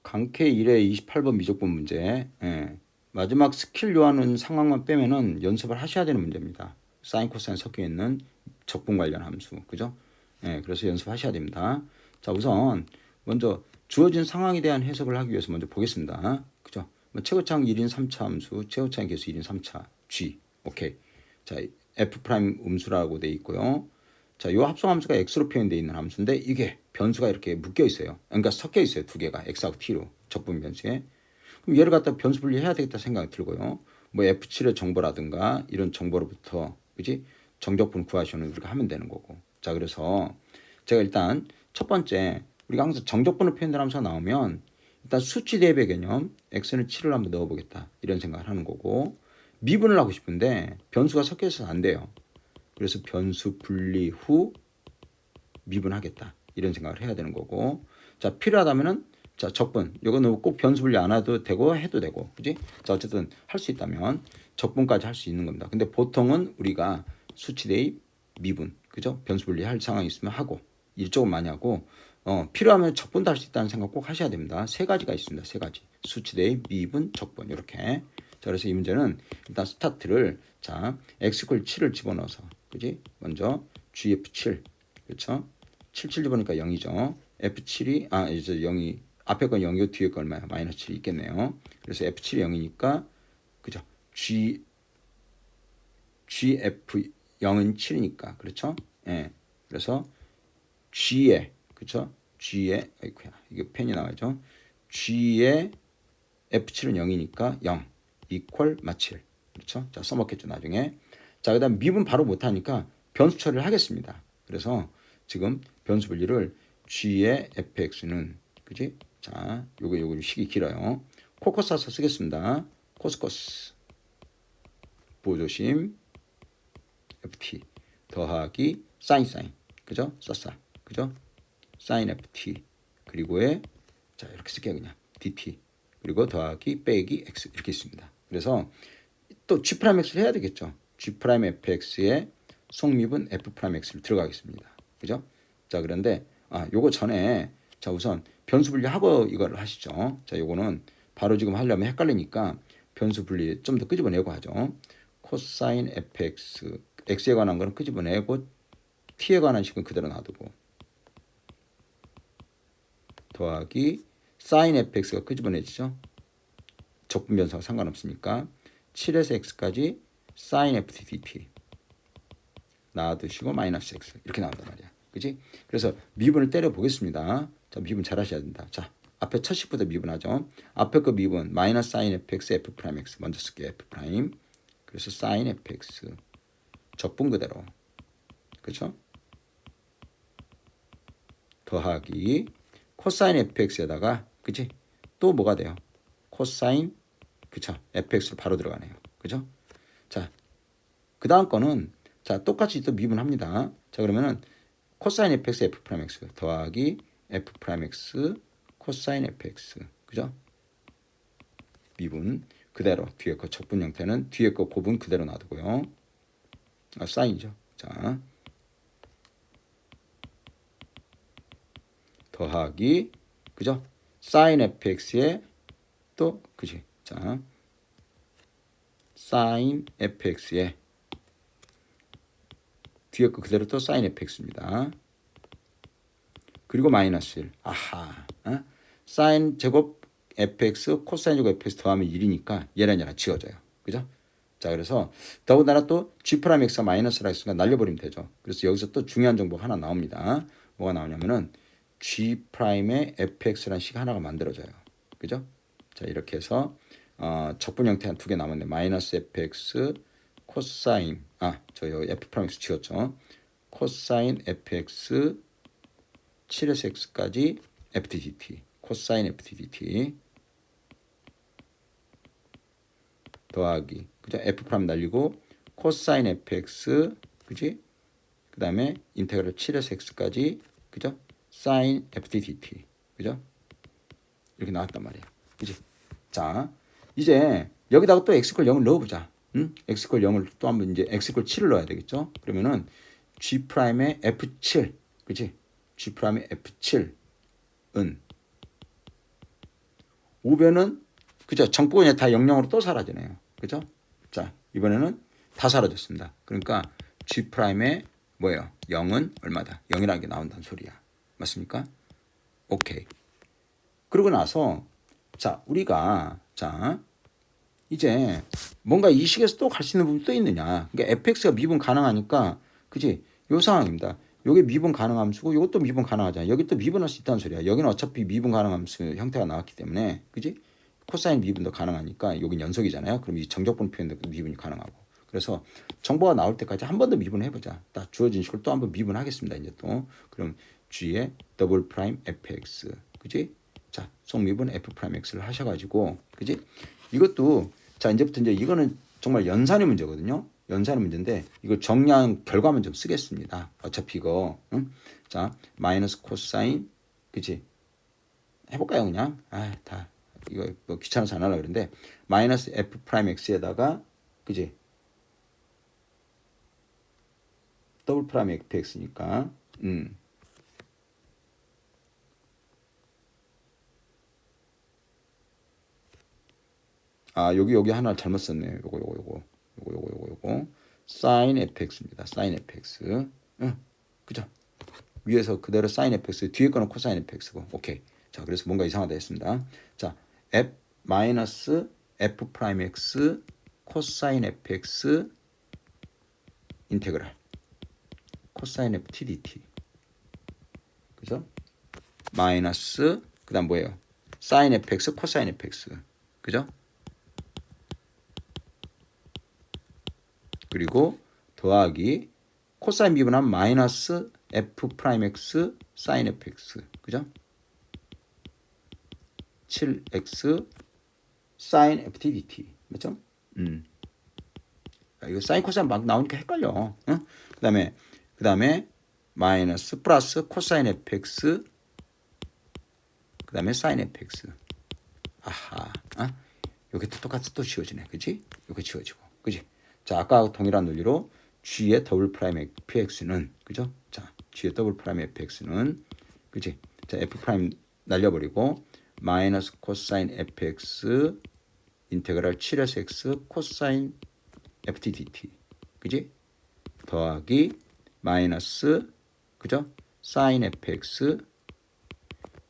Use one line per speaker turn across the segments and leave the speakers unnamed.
강캐 1회 28번 미적분 문제. 예. 마지막 스킬 요하는 상황만 빼면은 연습을 하셔야 되는 문제입니다. 사인 코사인 섞여 있는 적분 관련 함수. 그죠? 예. 그래서 연습하셔야 됩니다. 자, 우선 먼저 주어진 상황에 대한 해석을 하기 위해서 먼저 보겠습니다. 그죠? 최고차항 1인 3차 함수, 최고차항 계수 1인 3차 G. 오케이. 자, F 프라임 음수라고 돼 있고요. 자, 이 합성 함수가 x로 표현되어 있는 함수인데 이게 변수가 이렇게 묶여 있어요. 그러니까 섞여 있어요. 두 개가 x하고 t로 적분 변수에. 그럼 얘를 갖다 변수 분리해야 되겠다 생각이 들고요. 뭐 f7의 정보라든가 이런 정보로부터 그지 정적분 구하시는 우리가 하면 되는 거고. 자, 그래서 제가 일단 첫 번째 우리가 항상 정적분을 표현되는 함수가 나오면 일단 수치 대입의 개념 x는 7을 한번 넣어보겠다 이런 생각을 하는 거고, 미분을 하고 싶은데 변수가 섞여 있어서 안 돼요. 그래서 변수 분리 후 미분하겠다 이런 생각을 해야 되는 거고, 자, 필요하다면은 자, 적분 이거는 꼭 변수 분리 안 해도 되고 해도 되고, 그지? 자, 어쨌든 할 수 있다면 적분까지 할 수 있는 겁니다. 근데 보통은 우리가 수치 대입 미분, 그죠? 변수 분리 할 상황이 있으면 하고, 이쪽은 많이 하고, 필요하면 적분도 할 수 있다는 생각 꼭 하셔야 됩니다. 세 가지가 있습니다. 세 가지. 수치 대입 미분 적분 이렇게. 자, 그래서 이 문제는 일단 스타트를 자 x = 7을 집어넣어서, 그지? 먼저 gf7, 그렇죠? 77 집어넣으니까 0이죠. f7이 이제 0이 앞에 건 0이고 뒤에 건 얼마야? 마이너스 7이 있겠네요. 그래서 f7이 0이니까 그죠? gf 0은 7이니까 그렇죠? 예. 그래서 g에 그렇죠? g에 아이쿠야 이게 펜이 나와야죠. g에 f7은 0이니까 0 이퀄 마7 그렇죠? 자, 써먹겠죠 나중에. 자, 그다음 미분 바로 못하니까 변수 처리를 하겠습니다. 그래서 지금 변수 분리를 g의 fx는 그지? 자, 요거 식이 길어요. 코커스 써서 쓰겠습니다. 코스코스 보조심 ft 더하기 사인 그죠? 썼어 그죠? 사인 ft 그리고에 자 이렇게 쓸게요. 그냥 dt 그리고 더하기 빼기 x 이렇게 있습니다. 그래서 또 G'X를 해야 되겠죠. G'FX의 속미분 F'X를 들어가겠습니다. 그죠? 자, 그런데 요거 전에 자 우선 변수 분리하고 이걸 하시죠. 자, 요거는 바로 지금 하려면 헷갈리니까 변수 분리 좀 더 끄집어내고 하죠. 코사인 fx x에 관한 거는 끄집어내고 t에 관한 식은 그대로 놔두고 더하기 사인 fx가 끄집어내지죠. 적분 변수와 상관없으니까 7에서 x까지 sin ft dt 놔두시고 마이너스 x 이렇게 나온단 말이야. 그지? 그래서 미분을 때려 보겠습니다. 자, 미분 잘 하셔야 된다. 자, 앞에 첫 식부터 미분하죠. 앞에 거 미분 마이너스 sin fx f'x 먼저 쓸게요. f'. 그래서 sin fx 적분 그대로. 그렇죠? 더하기 코사인 fx에다가 그지? 또 뭐가 돼요? 코사인 그쵸? fx로 바로 들어가네요. 그죠? 자, 그 다음 거는 자 똑같이 또 미분합니다. 자, 그러면은 코사인 fx f'x 더하기 f'x 코사인 fx 그죠? 미분 그대로 뒤에 거 적분 형태는 뒤에 거 고분 그대로 놔두고요. 사인이죠. 자, 더하기 그죠? 사인 fx에 또 그지? 자, 사인 fx에 뒤에 거 그대로 또 사인 fx입니다. 그리고 마이너스 1. 아하. 사인 제곱 fx 코사인 제곱 fx 더하면 1이니까 얘랑 지워져요. 그죠? 자, 그래서 더군다나 또 g'x가 마이너스라 했으니까 날려버리면 되죠. 그래서 여기서 또 중요한 정보가 하나 나옵니다. 뭐가 나오냐면은 g'의 fx라는 식 하나가 만들어져요. 그죠? 자, 이렇게 해서 적분 형태 한 두 개 남았네. 마이너스 fx 코사인 저 여기 f'x 지웠죠. 코사인 fx 7에서 x까지 ftdt 코사인 ftdt 더하기 그죠? f' 날리고 코사인 fx 그지? 그 다음에 인테그랄 7에서 x까지 그죠? 사인 ftdt 그죠? 이렇게 나왔단 말이야. 그지? 자, 이제 여기다가 또 x = 0을 넣어보자. x = 0을 또 한번 이제 x = 7을 넣어야 되겠죠? 그러면은 g'의 f7 그지? g'의 f7은 5배는 그죠? 정보가 그냥 다 0,0으로 또 사라지네요. 그죠? 자, 이번에는 다 사라졌습니다. 그러니까 G 프라임의 뭐예요? 0은 얼마다? 0이라는 게 나온다는 소리야. 맞습니까? 오케이. 그러고 나서 자, 우리가 자, 이제 뭔가 이 식에서 또 갈 수 있는 부분이 또 있느냐. 그러니까 fx가 미분 가능하니까 그지? 요 상황입니다. 요게 미분 가능 함수고 요것도 미분 가능하잖아. 여기 또 미분할 수 있다는 소리야. 여기는 어차피 미분 가능 함수 형태가 나왔기 때문에 그지? 코사인 미분도 가능하니까 여긴 연속이잖아요. 그럼 이 정적분 표현도 미분이 가능하고. 그래서 정보가 나올 때까지 한 번 더 미분해 보자. 딱 주어진 식을 또 한 번 미분하겠습니다. 이제 또 그럼 g의 더블 프라임 fx 그지? 자, 속미분 f 프라임 x를 하셔가지고 그지? 이것도 자 이제부터 이제 이거는 정말 연산의 문제거든요. 연산의 문제인데 이거 정량 결과만 좀 쓰겠습니다. 어차피 이거 응? 자 마이너스 코사인 그치 해볼까요 그냥 다 이거 뭐 귀찮아서 안 하려고 그러는데 마이너스 f 프라임 x에다가 그치 더블 프라임 fx니까 여기 하나 잘못 썼네요. 요거 sin fx입니다. sin fx. 그죠? 위에서 그대로 sin fx, 뒤에 거는 cosine fx고. 오케이. 자, 그래서 뭔가 이상하다 했습니다. 자, f 마이너스 f 프라임 x cosine fx 인테그랄 cosine ft dt. 그죠? 마이너스 그다음 뭐예요? sin fx, cosine fx. 그죠? 그리고 더하기 코사인 미분하면 마이너스 f 프라임 x sin fx 그죠? 7x sin ft dt 맞죠? 이거 사인 코사인 막 나오니까 헷갈려. 응? 그다음에 마이너스 플러스 코사인 fx 그다음에 sin fx. 아하. 여기 또 똑같이 또 지워지네. 그지? 여기 지워지고. 그지? 자, 아까 동일한 논리로 g의 더블 프라임 fx는 그죠? 자, g의 더블 프라임 fx는 그지? 자, f 프라임 날려버리고 마이너스 코사인 fx 인테그랄 7에서 x 코사인 ft dt 그지? 더하기 마이너스 그죠? sin fx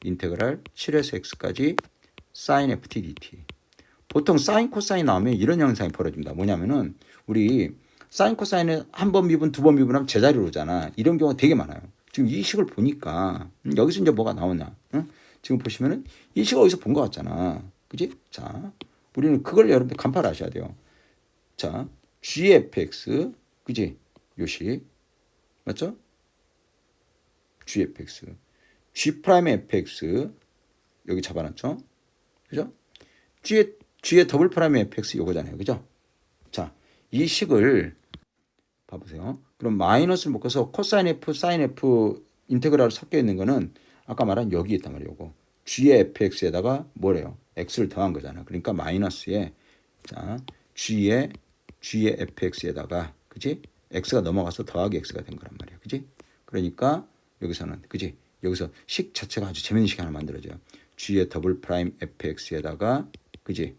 인테그랄 7에서 x까지 sin ft dt. 보통 사인 코사인 나오면 이런 현상이 벌어집니다. 뭐냐면은 우리 사인 코사인은 한 번 미분 두 번 미분하면 제자리로 오잖아. 이런 경우가 되게 많아요. 지금 이 식을 보니까 여기서 이제 뭐가 나오냐? 응? 지금 보시면은 이 식을 어디서 본 것 같잖아. 그지? 자, 우리는 그걸 여러분들 간파를 하셔야 돼요. 자, gfx 그지? 요식 맞죠? gfx g 프라임 fx 여기 잡아놨죠? 그죠? g의 더블 프라임 fx 요거잖아요. 그죠? 자, 이 식을 봐보세요. 그럼 마이너스를 묶어서 코사인 f, 사인 f 인테그랄 섞여 있는 거는 아까 말한 여기 있단 말이에요. 요거. g의 fx에다가 뭐래요? x를 더한 거잖아. 그러니까 마이너스에 자, g의 fx에다가 그지? x가 넘어가서 더하기 x가 된 거란 말이야. 그지? 그러니까 여기서는 그지? 여기서 식 자체가 아주 재밌는 식 하나 만들어져요. g의 더블 프라임 fx에다가 그지?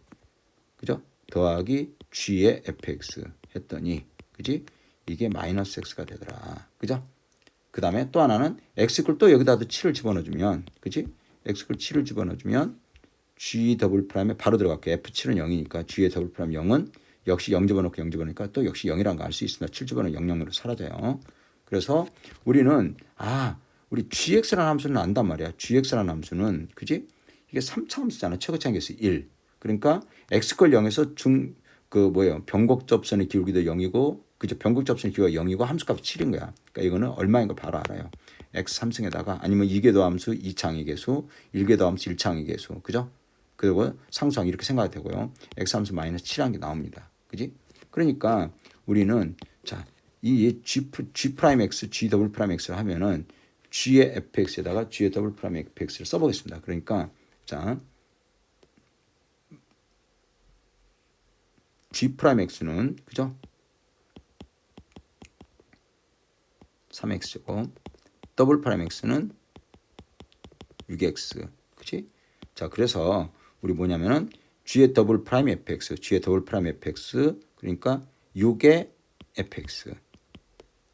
그죠? 더하기 g의 fx 했더니 그지? 이게 마이너스 x가 되더라. 그죠? 그 다음에 또 하나는 x를 또 여기다 7을 집어넣어주면 그지? x를 7을 집어넣어주면 g 더블 프라임에 바로 들어갈게요. f7은 0이니까 g의 더블 프라임 0은 역시 0 집어넣고 0 집어넣으니까 또 역시 0이라는 거 알 수 있습니다. 7 집어넣으면 0, 0으로 사라져요. 그래서 우리는 우리 gx라는 함수는 안단 말이야. gx라는 함수는 그지? 이게 3차 함수잖아. 최고차 계수 1. 그러니까 x걸 0에서 변곡 접선의 기울기도 0이고 그죠? 변곡 접선의 기울기가 0이고 함수값이 7인 거야. 그러니까 이거는 얼마인 걸 바로 알아요. x 3승에다가 아니면 2궤도 함수 2창의 계수, 1궤도 함수 1창의 계수. 그죠? 그리고 상수항 이렇게 생각이 되고요. x 함수 마이너스 7이라는 게 나옵니다. 그지? 그러니까 우리는 자, 이 g 프라임 x, g 더블 프라임 x를 하면은 g의 fx에다가 g의 더블 프라임 fx를 써보겠습니다. 그러니까 자, g 프라임 x는 그죠? 3x제곱 더블 프라임 x는 6x 그치? 자, 그래서 우리 뭐냐면은 g의 더블 프라임 fx, g의 더블 프라임 fx 그러니까 6의 fx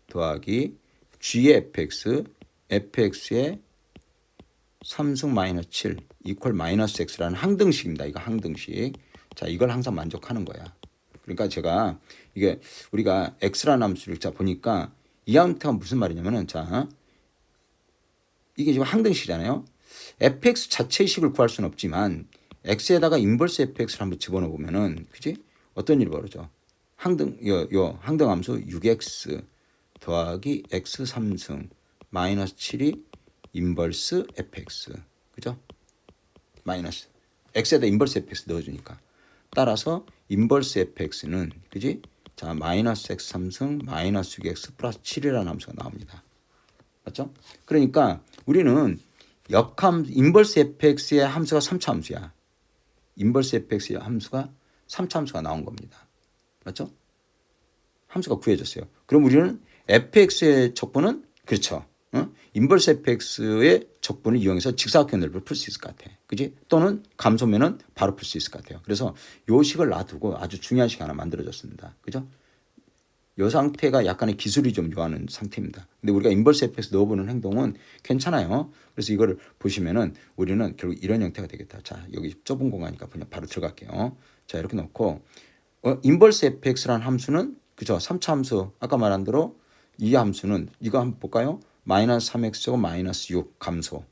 더하기 g의 fx, fx의 3승 마이너스 7 이퀄 마이너스 x라는 항등식입니다. 이거 항등식. 자, 이걸 항상 만족하는 거야. 그러니까 제가 이게 우리가 x라는 함수를 자 보니까 이 함수가 무슨 말이냐면은 자 이게 지금 항등식이잖아요. fx 자체의 식을 구할 수는 없지만 x에다가 인버스 fx를 한번 집어넣어 보면은 그지? 어떤 일이 벌어져? 요 항등 함수 6x 더하기 x 3승 마이너스 7이 인버스 fx 그죠? 마이너스 x에다 인버스 fx 넣어주니까 따라서 인버스 fx는 그지? 자 마이너스 x 3승 마이너스 6x 플러스 7이라는 함수가 나옵니다. 맞죠? 그러니까 우리는 인버스 fx의 함수가 3차 함수야. 인버스 fx의 함수가 3차 함수가 나온 겁니다. 맞죠? 함수가 구해졌어요. 그럼 우리는 fx의 적분은 그렇죠. 인버스 fx의 적분을 이용해서 직사각형 넓이를 풀 수 있을 것 같아. 그지? 또는 감소면은 바로 풀 수 있을 것 같아요. 그래서 요 식을 놔두고 아주 중요한 식 하나 만들어졌습니다. 그죠? 이 상태가 약간의 기술이 좀 요하는 상태입니다. 근데 우리가 인버스 fx 넣어보는 행동은 괜찮아요. 그래서 이거를 보시면은 우리는 결국 이런 형태가 되겠다. 자, 여기 좁은 공간이니까 그냥 바로 들어갈게요. 자, 이렇게 놓고 인버스 fx라는 함수는 그죠? 3차 함수 아까 말한 대로 이 함수는 이거 한번 볼까요? 마이너스 3x제곱 마이너스 6 감소.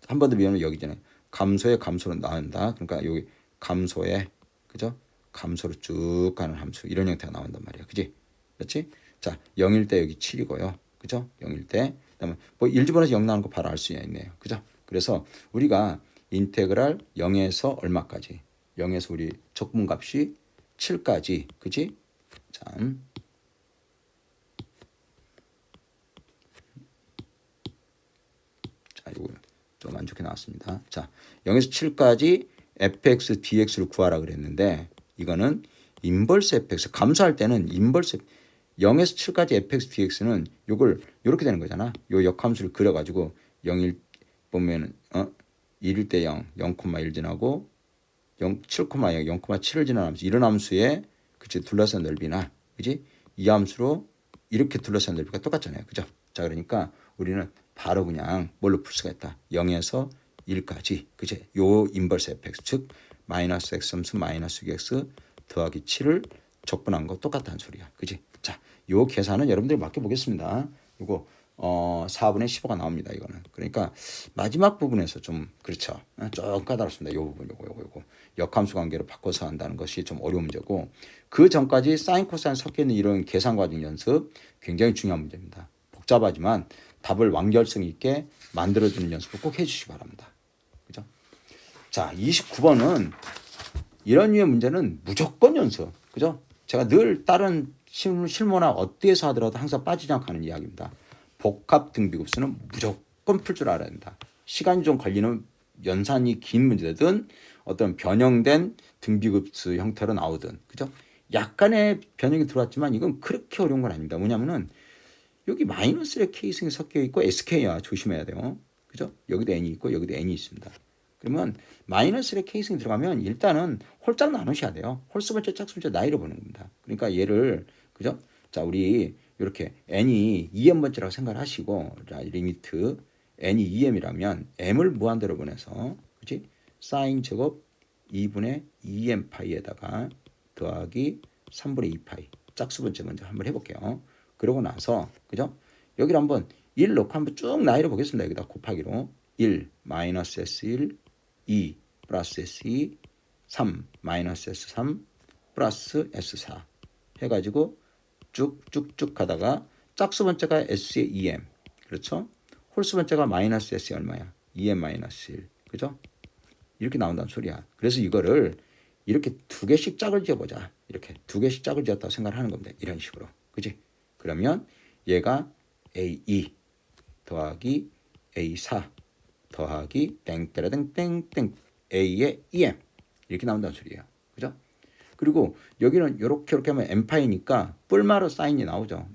한 번 더 미분은 여기잖아요. 감소의 감소로 나온다. 그러니까 여기 감소의 그죠? 감소로 쭉 가는 함수 이런 형태가 나온단 말이야. 그지? 그렇지? 자, 0일 때 여기 7이고요. 그죠? 0일 때. 그다음에 뭐 1 집어넣어서 0 나오는 거 바로 알 수 있네요. 그죠? 그래서 우리가 인테그랄 0에서 얼마까지? 0에서 우리 적분값이 7까지. 그지? 참. 자, 이거 좀 안 좋게 나왔습니다. 자, 0에서 7까지 fx dx를 구하라 그랬는데 이거는 인버스 fx 감소할 때는 인버스 0에서 7까지 fx dx는 요걸 요렇게 되는 거잖아. 요 역함수를 그려 가지고 0일 보면은 1일 때 0, 0,1 지나고 7,0, 0,7을 지나는 함수 이런 함수에 그치 둘러싼 넓이나 그지? 이 함수로 이렇게 둘러싼 넓이가 똑같잖아요. 그죠? 자, 그러니까 우리는 바로 그냥 뭘로 풀 수가 있다. 0에서 1까지 그지? 요 인버스 fx 즉 마이너스 x 함수 마이너스 6x 더하기 7을 적분한 거 똑같다는 소리야. 그지? 자, 요 계산은 여러분들이 맡겨 보겠습니다. 요거 4분의 15가 나옵니다. 이거는. 그러니까 마지막 부분에서 좀 그렇죠. 좀 까다롭습니다. 요 부분 요거. 역함수 관계로 바꿔서 한다는 것이 좀 어려운 문제고 그 전까지 사인 코사인 섞여 있는 이런 계산 과정 연습 굉장히 중요한 문제입니다. 복잡하지만 답을 완결성 있게 만들어주는 연습을 꼭 해주시기 바랍니다. 그죠? 자, 29번은 이런 류의 문제는 무조건 연습. 그죠? 제가 늘 다른 실무나 어디에서 하더라도 항상 빠지지 않고 하는 이야기입니다. 복합 등비급수는 무조건 풀 줄 알아야 된다. 시간이 좀 걸리는 연산이 긴 문제든 어떤 변형된 등비급수 형태로 나오든 그죠? 약간의 변형이 들어왔지만 이건 그렇게 어려운 건 아닙니다. 뭐냐면은 여기 마이너스의 K승이 섞여 있고 SK야 조심해야 돼요. 그죠? 여기도 N이 있고 여기도 N이 있습니다. 그러면 마이너스의 K승이 들어가면 일단은 홀짝 나누셔야 돼요. 홀수 번째 짝수 번째 나이를 보는 겁니다. 그러니까 얘를 그죠? 자, 우리 이렇게 n이 2m번째라고 생각을 하시고 자, 리미트 n이 2m이라면 m을 무한대로 보내서 그렇지? 사인 제곱 2분의 2m 파이에다가 더하기 3분의 2파이 짝수 번째 먼저 한번 해볼게요. 그러고 나서 그죠? 여기를 한번 1 넣고 한번 쭉 나이를 보겠습니다. 여기다 곱하기로 1 마이너스 S1 2 플러스 S2 3 마이너스 S3 플러스 S4 해가지고 쭉쭉쭉 가다가 짝수 번째가 S의 2m 그렇죠? 홀수 번째가 마이너스 S의 얼마야? 2m 마이너스 1 그죠? 이렇게 나온다는 소리야. 그래서 이거를 이렇게 두 개씩 짝을 지어보자. 이렇게 두 개씩 짝을 지었다고 생각을 하는 겁니다. 이런 식으로 그지? 그러면 얘가 A2 더하기 A4 더하기 땡땡땡땡 A의 2m 이렇게 나온다는 소리예요. 그죠? 그리고 여기는 이렇게 하면 n파이니까 뿔마로 사인이 나오죠.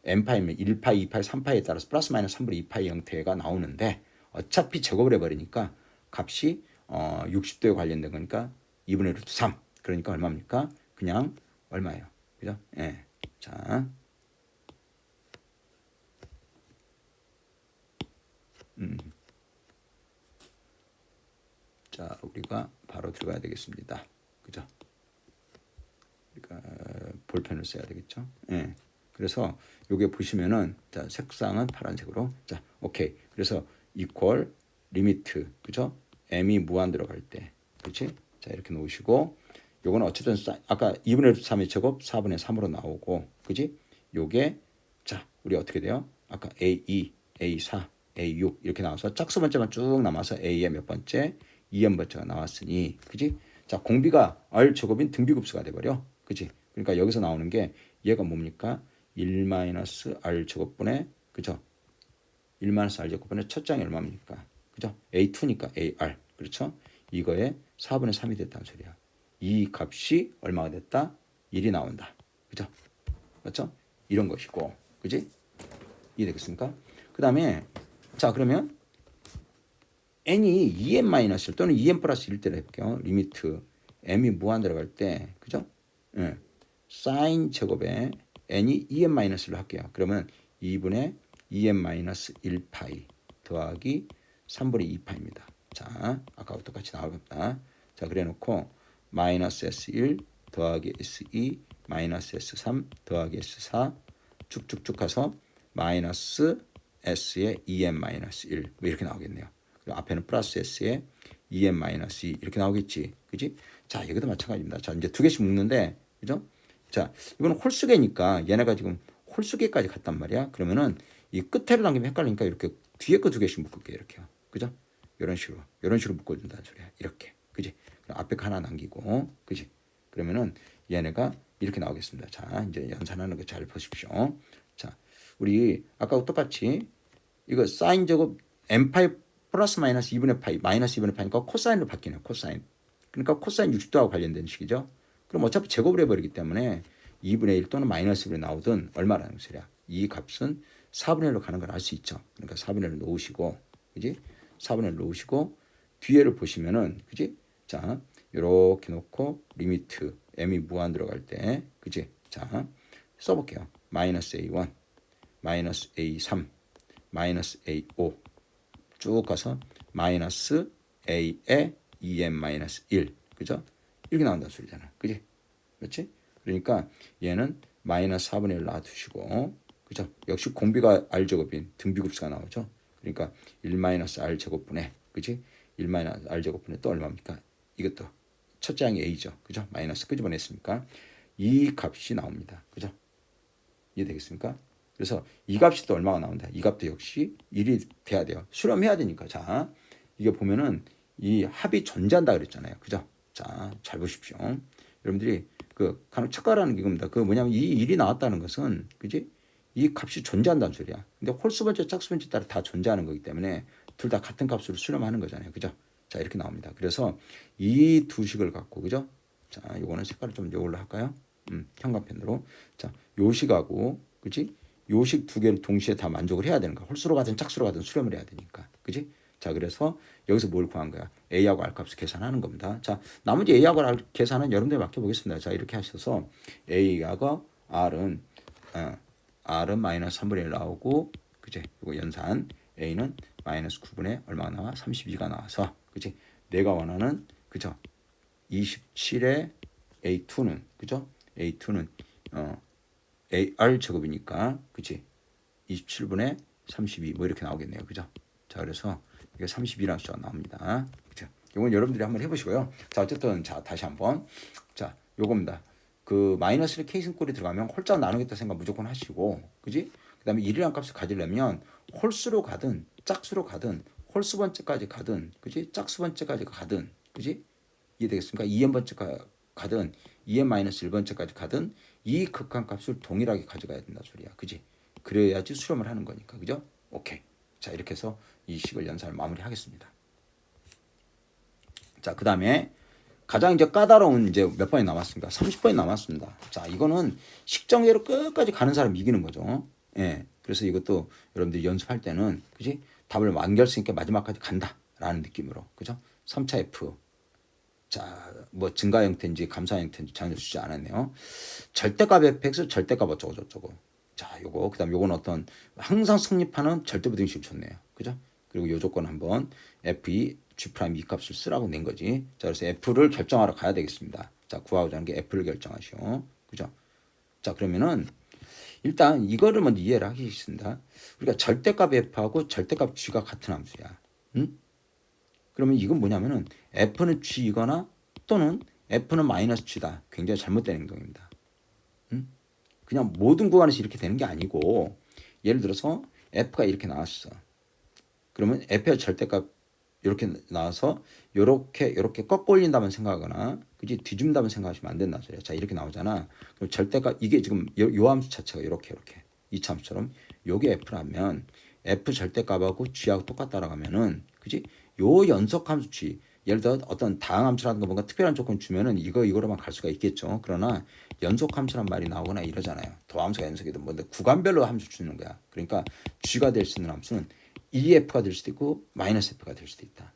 n파이면 1파이, 2파이, 3파이에 따라서 플러스 마이너스 3분의 2파이 형태가 나오는데 어차피 제곱을 해버리니까 값이 60도에 관련된 거니까 2분의 루트 3. 그러니까 얼마입니까? 그냥 얼마예요? 그죠? 예. 자. 자, 우리가 바로 들어가야 되겠습니다. 그죠? 우리가 볼펜을 써야 되겠죠? 예. 그래서 요게 보시면은 자, 색상은 파란색으로. 자, 오케이. 그래서 이퀄 리미트. 그죠? m이 무한 들어갈 때. 그렇지? 자, 이렇게 놓으시고 요거는 어쨌든 아까 2분의 루트 3의 제곱 4분의 3으로 나오고. 그지? 요게 자, 우리 어떻게 돼요? 아까 A2, A4, A6 이렇게 나와서 짝수 번째만 쭉 남아서 A의 몇 번째? 2n 번째가 나왔으니. 그지? 자, 공비가 R 제곱인 등비급수가 돼 버려. 그지? 그러니까 여기서 나오는 게 얘가 뭡니까? 1-R 제곱분의 그죠? 1-R 제곱분의 첫 장이 얼마입니까? 그죠? A2니까 AR. 그렇죠? 이거에 4분의 3이 됐다는 소리야. 이 값이 얼마가 됐다? 1이 나온다. 그죠? 맞죠? 이런 것이고. 그지? 이해되겠습니까? 그 다음에 자, 그러면 n이 2n- 또는 2n 플러스 1대로 해볼게요. 리미트 m이 무한 들어갈 때 그죠? 예. 사인 제곱에 n이 2n-를 할게요. 그러면 2분의 2n-1파이 더하기 3분의 2파입니다. 자, 아까와 똑같이 나오겠다. 자, 그래 놓고 마이너스 S1 더하기 S2 마이너스 S3 더하기 S4 쭉쭉쭉 가서 마이너스 S의 2n-1 뭐 이렇게 나오겠네요. 그리고 앞에는 플러스 S의 2n-2 이렇게 나오겠지. 그지? 자, 여기도 마찬가지입니다. 자, 이제 두 개씩 묶는데 그죠? 자, 이거는 홀수계니까 얘네가 지금 홀수계까지 갔단 말이야. 그러면은 이 끝에를 남기면 헷갈리니까 이렇게 뒤에 거 두 개씩 묶을게요. 이렇게요. 그죠? 이런 식으로 묶어준다는 소리야. 이렇게. 그지? 앞에 거 하나 남기고. 그지? 그러면은 얘네가 이렇게 나오겠습니다. 자, 이제 연산하는 거 잘 보십시오. 자, 우리 아까 똑같이 이거 사인 제곱 n파이 플러스 마이너스 2분의 파이 마이너스 2분의 파이니까 코사인으로 바뀌네요. 코사인. 그러니까 코사인 60도하고 관련된 식이죠. 그럼 어차피 제곱을 해버리기 때문에 2분의 1 또는 마이너스 1이 나오든 얼마라는 소리야. 이 값은 4분의 1로 가는 걸 알 수 있죠. 그러니까 4분의 1을 놓으시고, 그지? 4분의 1을 놓으시고 뒤에를 보시면은, 그지? 자, 이렇게 놓고 리미트 m이 무한 들어갈 때, 그지? 자, 써볼게요. 마이너스 A1, 마이너스 A3, 마이너스 A5 쭉 가서 마이너스 A의 2n-1, 그죠? 이렇게 나온다는 소리잖아. 그지? 그렇지? 그러니까 얘는 마이너스 4분의 1 놔두시고, 그죠? 역시 공비가 R 제곱인 등비급수가 나오죠. 그러니까 1-R 제곱분의, 그지? 1-R 제곱분의 또 얼마입니까? 이것도 첫째 항이 A죠. 그죠? 마이너스 끄집어냈으니까 이 값이 나옵니다. 그죠? 이해되겠습니까? 그래서 이 값이 또 얼마가 나온다. 이 값도 역시 1이 돼야 돼요. 수렴해야 되니까. 자, 이게 보면은 이 합이 존재한다 그랬잖아요. 그죠? 자, 잘 보십시오. 여러분들이 그 간혹 착각하는 게 겁니다. 그 뭐냐면 이 1이 나왔다는 것은, 그지? 이 값이 존재한다는 소리야. 근데 홀수 번째, 짝수 번째 따라 다 존재하는 거기 때문에 둘 다 같은 값으로 수렴하는 거잖아요. 그죠? 자, 이렇게 나옵니다. 그래서 이 두 식을 갖고, 그죠? 자, 요거는 색깔을 좀 요걸로 할까요? 형광펜으로. 자, 요 식하고, 그지? 요식 두 개를 동시에 다 만족을 해야 되는 거야. 홀수로 가든 짝수로 가든 수렴을 해야 되니까. 그지? 자, 그래서 여기서 뭘 구한 거야? A하고 R 값을 계산하는 겁니다. 자, 나머지 A하고 R 계산은 여러분들 맡겨보겠습니다. 자, 이렇게 하셔서 A하고 R은 마이너스 3분의 1 나오고, 그지? 이거 연산. A는 마이너스 9분의 얼마가 나와? 32가 나와서, 그지? 내가 원하는, 그죠? 27의 A2는, 그죠? A2는, AR 제곱이니까, 그치? 27분의 32, 뭐 이렇게 나오겠네요. 그죠? 자, 그래서 이게 32라는 숫자가 나옵니다. 그죠? 이건 여러분들이 한번 해보시고요. 자, 어쨌든, 자, 다시 한번. 자, 요겁니다. 그 마이너스를 케이슨꼴이 들어가면 홀자 나누겠다 생각 무조건 하시고, 그지? 그 다음에 1이라는 값을 가지려면 홀수로 가든, 짝수로 가든, 홀수 번째까지 가든, 그지? 짝수 번째까지 가든, 그지? 이해되겠습니까? 2n 번째가 가든 2n-1번째까지 가든 이 극한값을 동일하게 가져가야 된다 소리야. 그지? 그래야지 수렴을 하는 거니까. 그죠? 오케이. 자, 이렇게 해서 이 식을 연산을 마무리하겠습니다. 자, 그 다음에 가장 이제 까다로운 이제 몇 번이 남았습니까? 30번이 남았습니다. 자, 이거는 식정제로 끝까지 가는 사람이 이기는 거죠. 예. 그래서 이것도 여러분들이 연습할 때는, 그지? 답을 완결성 있게 마지막까지 간다라는 느낌으로. 그죠? 3차 F. 자, 뭐 증가 형태인지 감소 형태인지 전혀 주지 않았네요. 절대값 fx, 절대값 어쩌고 저쩌고. 자, 요거 그다음 요건 어떤 항상 성립하는 절대부등식 좋네요. 그죠? 그리고 요 조건 한번 f2 g 프라임 이 값을 쓰라고 낸 거지. 자, 그래서 f를 결정하러 가야 되겠습니다. 자, 구하고자 하는 게 f를 결정하시오. 그죠? 자, 그러면은 일단 이거를 먼저 이해를 하겠습니다. 우리가 절대값 f하고 절대값 g가 같은 함수야. 응? 그러면 이건 뭐냐면은 f는 g이거나 또는 f는 마이너스 g다. 굉장히 잘못된 행동입니다. 응? 그냥 모든 구간에서 이렇게 되는 게 아니고 예를 들어서 f가 이렇게 나왔어. 그러면 f의 절대값 이렇게 나와서 요렇게 꺾어 올린다면 생각하거나 그지 뒤집는다면 생각하시면 안 된다는 소리야. 자, 이렇게 나오잖아. 그럼 절대값 이게 지금 요 함수 자체가 이렇게 이차 함수처럼 요게 f라면 f 절대값하고 g하고 똑같다라고 하면은 그지 요 연속 함수 g 예를 들어 어떤 다항 함수라든가 뭔가 특별한 조건 주면은 이거로만 갈 수가 있겠죠. 그러나 연속 함수란 말이 나오거나 이러잖아요. 더함수가 연속이든 뭔데 구간별로 함수 주는 거야. 그러니까 g가 될 수 있는 함수는 2f가 될 수도 있고 마이너스 f가 될 수도 있다.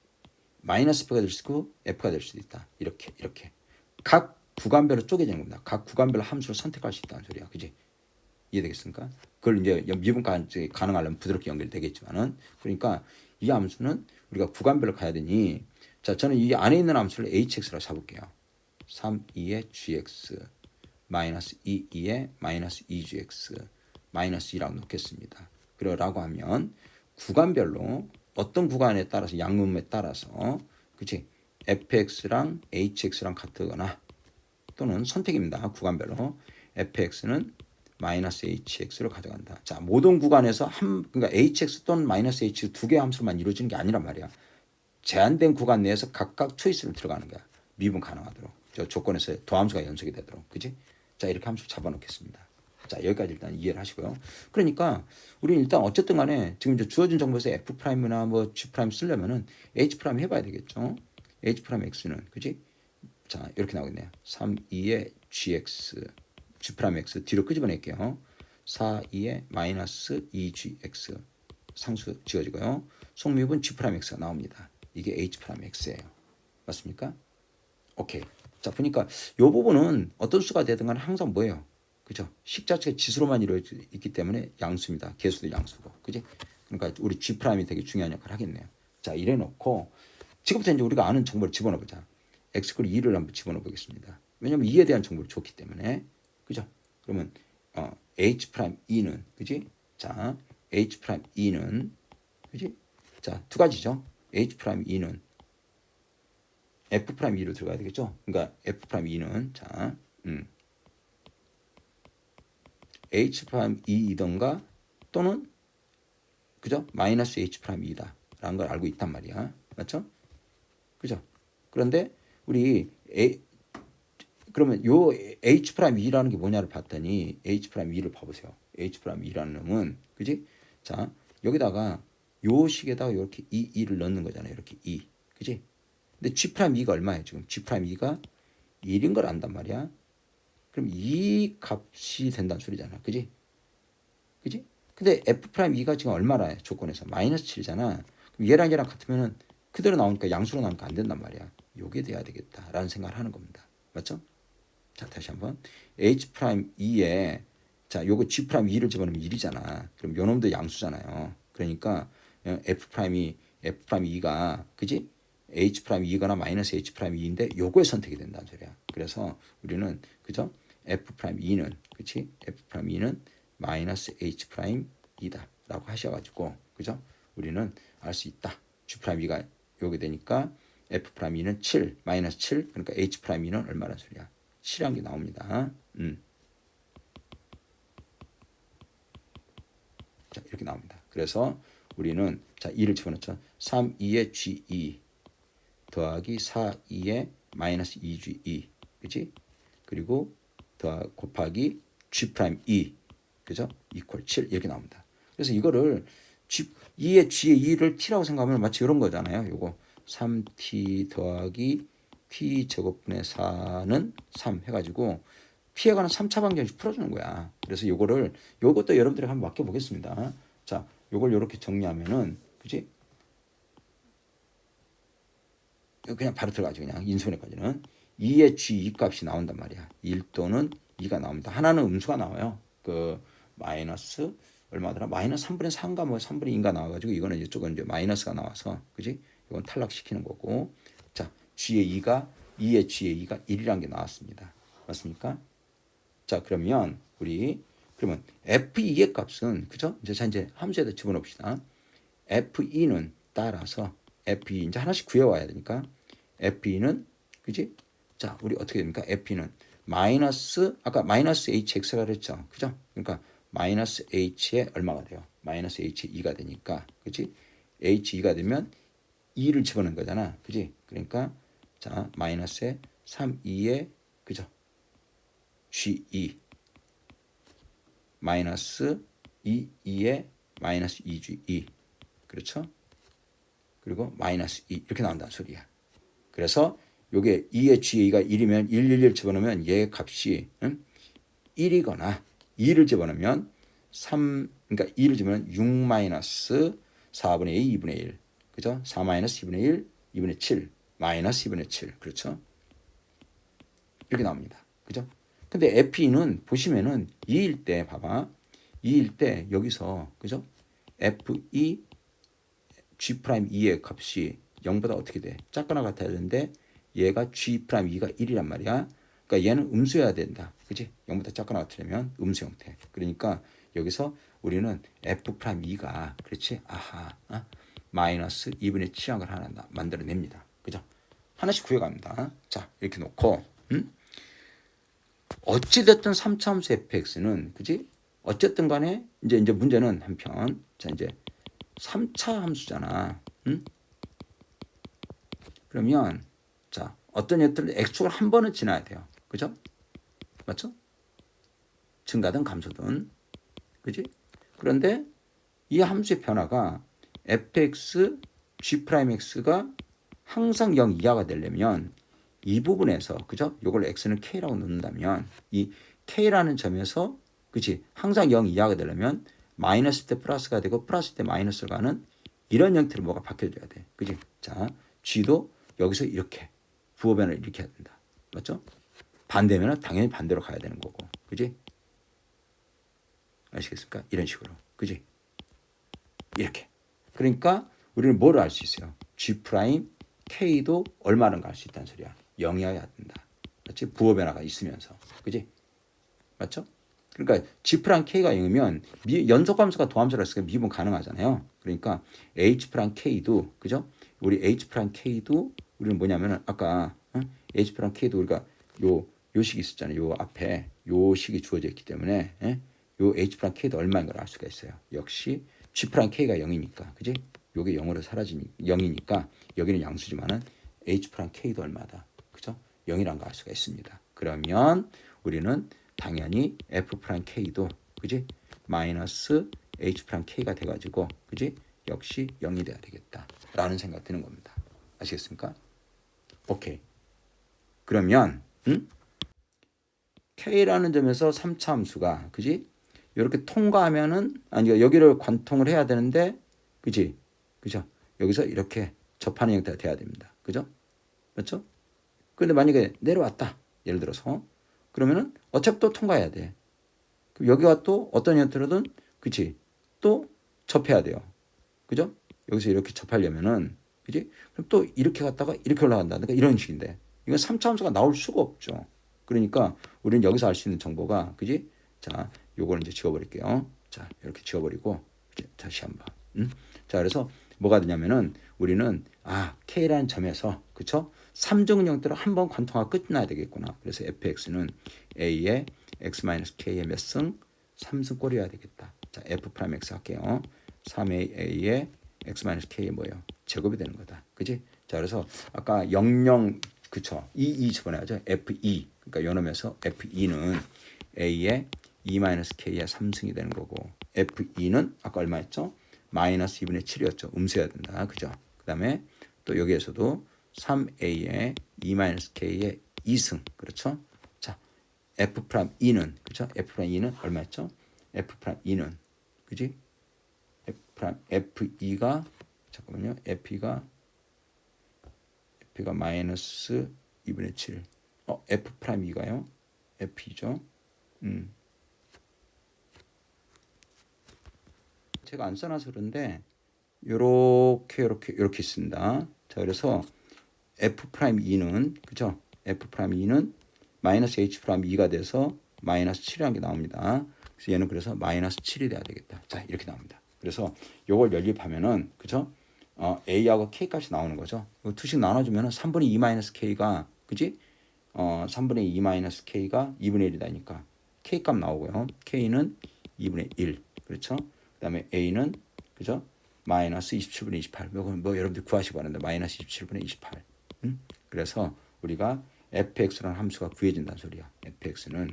마이너스 f가 될 수도 있고 f가 될 수도 있다. 이렇게 각 구간별로 쪼개지는 겁니다. 각 구간별로 함수를 선택할 수 있다는 소리야. 그지? 이해되겠습니까? 그걸 이제 미분까지 가능하려면 부드럽게 연결되겠지만은 그러니까 이 함수는 우리가 구간별로 가야 되니 자, 저는 이 안에 있는 함수를 hx라고 잡을게요. 3, 2의 gx 마이너스 2, 2의 마이너스 2gx 마이너스 2라고 놓겠습니다. 그러라고 하면 구간별로 어떤 구간에 따라서 양음에 따라서 그치 fx랑 hx랑 같거나 또는 선택입니다. 구간별로 fx는 마이너스 hx를 가져간다. 자, 모든 구간에서 그러니까 hx 또는 마이너스 h 두 개의 함수로만 이루어지는 게 아니란 말이야. 제한된 구간 내에서 각각 초이스를 들어가는 거야. 미분 가능하도록. 저 조건에서 도함수가 연속이 되도록. 그지? 자, 이렇게 함수 잡아놓겠습니다. 자, 여기까지 일단 이해를 하시고요. 그러니까 우리는 일단 어쨌든 간에 지금 이제 주어진 정보에서 f'이나 뭐 g' 쓰려면은 h' 해봐야 되겠죠. h' x는 그지? 자, 이렇게 나오겠네요. 3, 2의 gx g'x 뒤로 끄집어낼게요. 4, 2의 마이너스 2gx 상수 지어지고요. 속미분 g'x가 나옵니다. 이게 h'x예요. 맞습니까? 오케이. 자, 보니까 이 부분은 어떤 수가 되든 간에 항상 뭐예요? 그죠? 식 자체가 지수로만 이루어져 있기 때문에 양수입니다. 개수도 양수고. 그지? 그러니까 우리 g'이 되게 중요한 역할을 하겠네요. 자, 이래 놓고 지금부터 이제 우리가 아는 정보를 집어넣어 보자. x 2를 한번 집어넣어 보겠습니다. 왜냐면 2에 대한 정보를 줬기 때문에. 그죠? 그러면 h'2는 그지? 자, h'2는 그지? 자, 두 가지죠. h'2는 f'2로 들어가야 되겠죠? 그러니까 f'2는 자, h'2이던가 또는 그죠? 마이너스 h'2다 라는 걸 알고 있단 말이야. 맞죠? 그죠? 그런데 우리 그러면 요 h'2라는 게 뭐냐를 봤더니 h'2를 봐보세요. h'2라는 놈은 그지? 자, 여기다가 요 식에다가 이렇게 2를 넣는 거잖아요. 이렇게 2. 그지? 근데 g'2가 얼마예요? 지금 g'2가 1인 걸 안단 말이야. 그럼 이 값이 된다는 소리잖아. 그지? 그지? 근데 f'2가 지금 얼마라 조건에서 마이너스 7이잖아. 그럼 얘랑 같으면은 그대로 나오니까 양수로 나오니까 안 된단 말이야. 요게 돼야 되겠다라는 생각을 하는 겁니다. 맞죠? 자, 다시 한번 h'2에 자, 요거 g'2를 집어넣으면 1이잖아. 그럼 요 놈도 양수잖아요. 그러니까 f'2가 그지? h'2거나 마이너스 h'2인데 요거에 선택이 된다는 소리야. 그래서 우리는 그죠? f'2는 그치? f'2는 마이너스 h'2다 라고 하셔가지고 그죠? 우리는 알 수 있다. g'2가 요게 되니까 f'2는 7 마이너스 7 그러니까 h'2는 얼마란 소리야? 7이란 게 나옵니다. 자, 이렇게 나옵니다. 그래서 우리는 자 2를 집어넣죠. 3, 2의 G2 더하기 4, 2의 마이너스 2G2 그치? 그리고 곱하기 G'2 그죠? 이퀄 7 이렇게 나옵니다. 그래서 이거를 2의 G의 2를 T라고 생각하면 마치 이런 거잖아요. 요거 3T 더하기 T 제곱분의 4는 3 해가지고 T에 관한 3차 방정식 풀어주는 거야. 그래서 요것도 여러분들이 한번 맡겨보겠습니다. 자, 요걸 이렇게 정리하면은 그지? 그냥 바로 들어가죠. 그냥 인수분해까지는 2의 G2 값이 나온단 말이야. 1 또는 2가 나옵니다. 하나는 음수가 나와요. 그 마이너스 얼마더라? 마이너스 3분의 4인가 뭐 3분의 2인가 나와가지고 이거는 이쪽은 이제 마이너스가 나와서 그지? 이건 탈락시키는 거고. 자, G의 2가 2의 G의 2가 1이란 게 나왔습니다. 맞습니까? 자, 그러면 우리 그러면 F2의 값은 그죠? 이제 함수에다 집어넣읍시다. F2는 따라서 F2 이제 하나씩 구해와야 되니까 F2는 그지? 자, 우리 어떻게 됩니까? F2는 마이너스 아까 마이너스 HX라 그랬죠. 그죠? 그러니까 마이너스 H에 얼마가 돼요? 마이너스 H에 2가 되니까 그지? H2가 되면 2를 집어넣은 거잖아. 그지? 그러니까 자, 마이너스에 3, 2에 그죠? G2 마이너스 2, 2에 마이너스 2G2 그렇죠? 그리고 마이너스 2 이렇게 나온다는 소리야. 그래서 요게 2의 G가 1이면 1 집어넣으면 얘 값이 1이거나 2를 집어넣으면 3 그러니까 2를 집어넣으면 6 마이너스 4분의 2, 2분의 1 그죠? 4 마이너스 2분의 1, 2분의 7 마이너스 2분의 7 그렇죠? 이렇게 나옵니다. 그죠? 근데 F2는 보시면은 2일 때 봐봐. 2일 때 여기서 그죠? F2 G'2의 값이 0보다 어떻게 돼? 작거나 같아야 되는데 얘가 G'2가 1이란 말이야. 그러니까 얘는 음수여야 된다. 그지? 0보다 작거나 같으려면 음수 형태. 그러니까 여기서 우리는 F'2가 그렇지? 아하. 마이너스 2분의 7항을 하나 만들어냅니다. 그죠? 하나씩 구해갑니다. 자, 이렇게 놓고 어찌됐든 3차 함수 fx는 그지? 어쨌든 간에 이제 문제는 한편 자 이제 3차 함수잖아. 응? 그러면 자 어떤 얘들은 x축을 한 번은 지나야 돼요. 그죠? 맞죠? 증가든 감소든. 그지? 그런데 이 함수의 변화가 fx, g'x가 항상 0 이하가 되려면 이 부분에서 그죠? 요걸 x는 k라고 놓는다면 이 k라는 점에서 그치? 항상 0 이하가 되려면 마이너스 때 플러스가 되고 플러스 때 마이너스가 가는 이런 형태로 뭐가 바뀌어줘야 돼. 그지? 자, g도 여기서 이렇게 부호변을 이렇게 해야 된다. 맞죠? 반대면 당연히 반대로 가야 되는 거고. 그지? 아시겠습니까? 이런 식으로. 그지? 이렇게. 그러니까 우리는 뭐를 알 수 있어요? G 프라임 K도 얼마나 갈 수 있다는 소리야. 0이어야 된다. 맞지? 부호 변화가 있으면서. 그지? 맞죠? 그러니까 G 프라임 K가 0이면 연속함수가 도함수라 했으니까 미분 가능하잖아요. 그러니까 H 프라임 K도 그죠? 우리 H 프라임 K도 우리는 뭐냐면은 아까 H 프라임 K도 우리가 요 식이 있었잖아요. 요 앞에 요 식이 주어져 있기 때문에 요 H 프라임 K도 얼마인 걸 알 수가 있어요. 역시 G 프라임 K가 0이니까 그지? 요게 0으로 사라지니 0이니까 여기는 양수지만은 H 프라임 K도 얼마다. 그죠? 0이란 거 알 수가 있습니다. 그러면 우리는 당연히 F 프라임 K도 그지? 마이너스 H 프라임 K가 돼가지고 그지? 역시 0이 돼야 되겠다. 라는 생각 드는 겁니다. 아시겠습니까? 오케이. 그러면 K라는 점에서 3차 함수가 그지? 이렇게 통과하면은 아니 여기를 관통을 해야 되는데 그지? 그죠? 여기서 이렇게 접하는 형태가 돼야 됩니다. 그죠? 맞죠? 근데 만약에 내려왔다. 예를 들어서 그러면은 어차피 또 통과해야 돼. 그럼 여기와 또 어떤 형태로든 그치? 또 접해야 돼요. 그죠? 여기서 이렇게 접하려면은 그지? 그럼 또 이렇게 갔다가 이렇게 올라간다든가 이런 식인데 이건 3차 함수가 나올 수가 없죠. 그러니까 우리는 여기서 알 수 있는 정보가 그지? 자, 요거는 이제 지워버릴게요. 자, 이렇게 지워버리고 이제 다시 한번. 자, 그래서 뭐가 되냐면은 우리는 K라는 점에서 그쵸? 3중 형태로 한번 관통하고 끝나야 되겠구나. 그래서 fx는 a의 x-k의 몇 승? 3승 꼴이어야 되겠다. 자, f'(x) 할게요. 3a의 x-k의 뭐예요? 제곱이 되는 거다. 그지? 자, 그래서 아까 00 그쵸? 2 집어넣어야죠. f2 그러니까 요놈에서 f2는 a의 2-k의 3승이 되는 거고 f2는 아까 얼마였죠? 마이너스 2분의 7이었죠. 음수해야 된다. 그죠? 그 다음에 또 여기에서도 3a의 2-k의 2승. 그렇죠? 자, f'2는 그렇죠? f'2는 얼마였죠? f'2는 그지? f'2가 잠깐만요. f가 K가 마이너스 2분의 7. F 프라임 2가요? F이죠. 제가 안 써놔서 그런데 요렇게 있습니다. 자, 그래서 F 프라임 2는 그죠? F 프라임 2는 마이너스 H 프라임 2가 돼서 마이너스 7이라는 게 나옵니다. 그래서 얘는 그래서 마이너스 7이 돼야 되겠다. 자, 이렇게 나옵니다. 그래서 요걸 연립하면은 그죠? A하고 K 값이 나오는 거죠. 투식 나눠주면은 3분의 2 마이너스 K가 그지? 3분의 2 마이너스 K가 2분의 1이다니까 K 값 나오고요. K는 2분의 1 그렇죠? 그다음에 A는 그죠? 마이너스 27분의 28. 뭐 여러분들 구하시기 바랍니다. 마이너스 27분의 28. 그래서 우리가 fx라는 함수가 구해진다는 소리야. fx는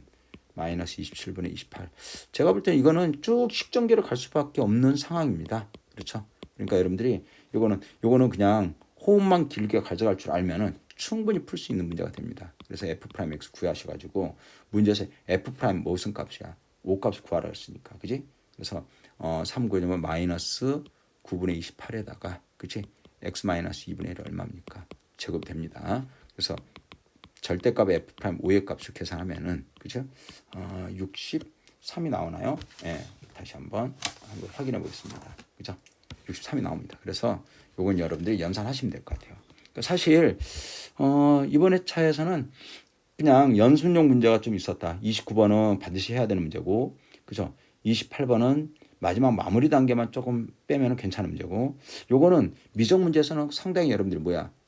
마이너스 27분의 28. 제가 볼 때는 이거는 쭉 식전개로 갈 수밖에 없는 상황입니다. 그렇죠? 그러니까 여러분들이 요거는 그냥 호흡만 길게 가져갈 줄 알면은 충분히 풀 수 있는 문제가 됩니다. 그래서 f 프라임 x 구하셔가지고 문제에서 f 프라임 무슨 값이야? 5 값을 구하라 했으니까, 그지? 그래서 3 구해주면 마이너스 9분의 28에다가 그치? x 마이너스 2분의 1이 얼마입니까? 제곱됩니다. 그래서 절대값의 f 프라임 5의 값을 계산하면은 그죠? 63이 나오나요? 예, 다시 한번 확인해 보겠습니다. 그죠? 63이 나옵니다. 그래서 요건 여러분들이 연산하시면 될 것 같아요. 그러니까 사실 이번 회차에서는 그냥 연습용 문제가 좀 있었다. 29번은 반드시 해야 되는 문제고, 그죠? 28번은 마지막 마무리 단계만 조금 빼면 괜찮은 문제고, 요거는 미적 문제에서는 상당히 여러분들이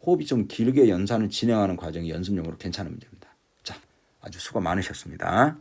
호흡이 좀 길게 연산을 진행하는 과정이 연습용으로 괜찮은 문제입니다. 자, 아주 수고 많으셨습니다.